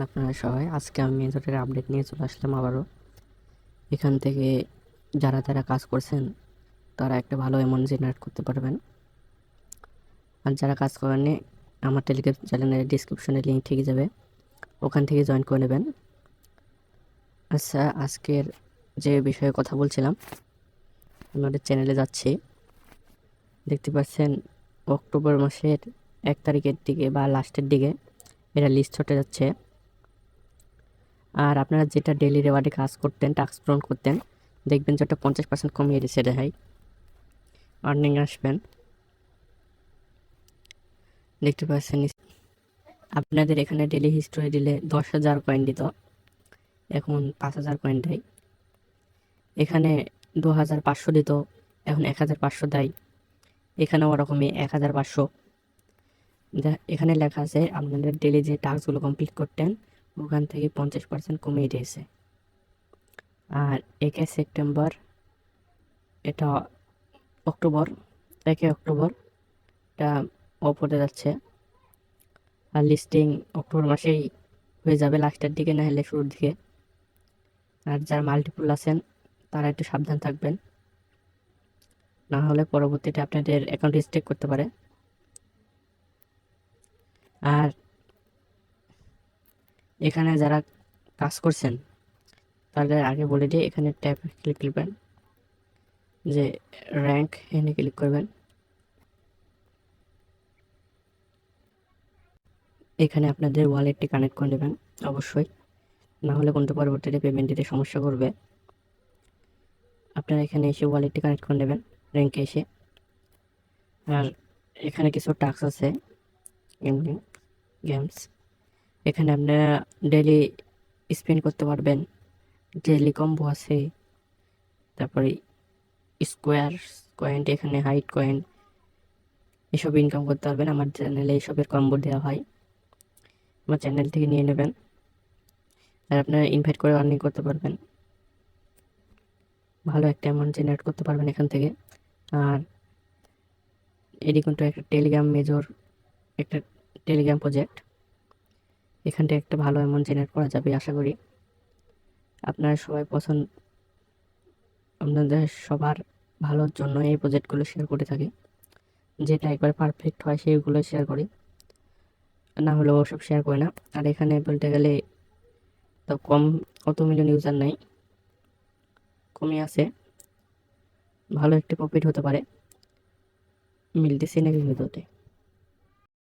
আপনারা সবাই, আজকে আমি মেজরের আপডেট নিয়ে চলে আসলাম আবারও। এখান থেকে যারা যারা কাজ করছেন তারা একটা ভালো অ্যামাউন্ট জেনারেট করতে পারবেন। আর যারা কাজ করেননি, আমার টেলিগ্রাম চ্যানেলের ডিসক্রিপশনে লিঙ্ক ঠিক যাবে, ওখান থেকে জয়েন করে নেবেন। আচ্ছা, আজকের যে বিষয়ে কথা বলছিলাম, আমাদের চ্যানেলে যাচ্ছি, দেখতে পাচ্ছেন অক্টোবর মাসের 1 তারিখের দিকে বা লাস্টের দিকে এটা লিস্ট হতে যাচ্ছে। আর আপনারা যেটা ডেইলি রেওয়ার্ডে কাজ করতেন, টাস্ক পূরণ করতেন, দেখবেন যে ওটা 50% কমিয়ে দিচ্ছে রেহাই, আর্নিং আসবেন। দেখতে পাচ্ছেন আপনাদের এখানে ডেইলি হিস্টোরি দিলে 10,000 কয়েন দিত, এখন 5,000 কয়েন দেয়। এখানে 2,500 দিত, এখন 1,500 দেয়। এখানেও ওরকমই 1,500। এখানে লেখা আছে আপনাদের ডেইলি যে টাস্কগুলো কমপ্লিট করতেন ওখান থেকে 50% কমিয়ে দিয়েছে। আর 1 সেপ্টেম্বর, এটা অক্টোবর, 1 অক্টোবর এটা অফ হতে যাচ্ছে। আর লিস্টিং অক্টোবর মাসেই হয়ে যাবে, লাস্টের দিকে না হলে শুরুর দিকে। আর যারা মাল্টিপুল আছেন তারা একটু সাবধান থাকবেন, না হলে পরবর্তীতে আপনাদের অ্যাকাউন্ট স্টেক করতে পারে। আর এখানে যারা কাজ করছেন তাদের আগে বলে দিই, এখানে ট্যাব ক্লিক করবেন, যে র্যাঙ্ক এখানে ক্লিক করবেন। এখানে আপনাদের ওয়ালেটটি কানেক্ট করে নেবেন অবশ্যই, না হলে কিন্তু পরবর্তীতে পেমেন্ট দিতে সমস্যা করবে। আপনারা এখানে এসে ওয়ালেটটি কানেক্ট করে নেবেন র্যাঙ্কে এসে। আর এখানে কিছু টাস্ক আছে, এমনি গেমস, এখানে আপনারা ডেইলি স্পেন্ড করতে পারবেন। ডেইলি কম্বো আছে, তারপরে স্কোয়ার কয়েন, এখানে হাইট কয়েন, এসব ইনকাম করতে পারবেন। আমার চ্যানেলে এসবের কম্বো দেওয়া হয়, আমার চ্যানেল থেকে নিয়ে নেবেন। আর আপনারা ইনভাইট করে আর্নিং করতে পারবেন, ভালো একটা অ্যামাউন্ট জেনারেট করতে পারবেন এখান থেকে। আর এটি কিন্তু একটা টেলিগ্রাম মেজর, একটা টেলিগ্রাম প্রজেক্ট, এখান থেকে একটা ভালো অ্যামাউন্ট জেনারেট করা যাবে আশা করি। আপনারা সবাই আপনাদের সবার ভালোর জন্য এই প্রজেক্টগুলো শেয়ার করে থাকি, যেটা একবার পারফেক্ট হয় সেইগুলো শেয়ার করি, না হলে ওসব শেয়ার করি না। আর এখানে বলতে গেলে তো অত মিলিয়ন ইউজার নাই, কমই আছে, ভালো একটা প্রফিট হতে পারে, মিলতেছে নাকি ভিডিওতে।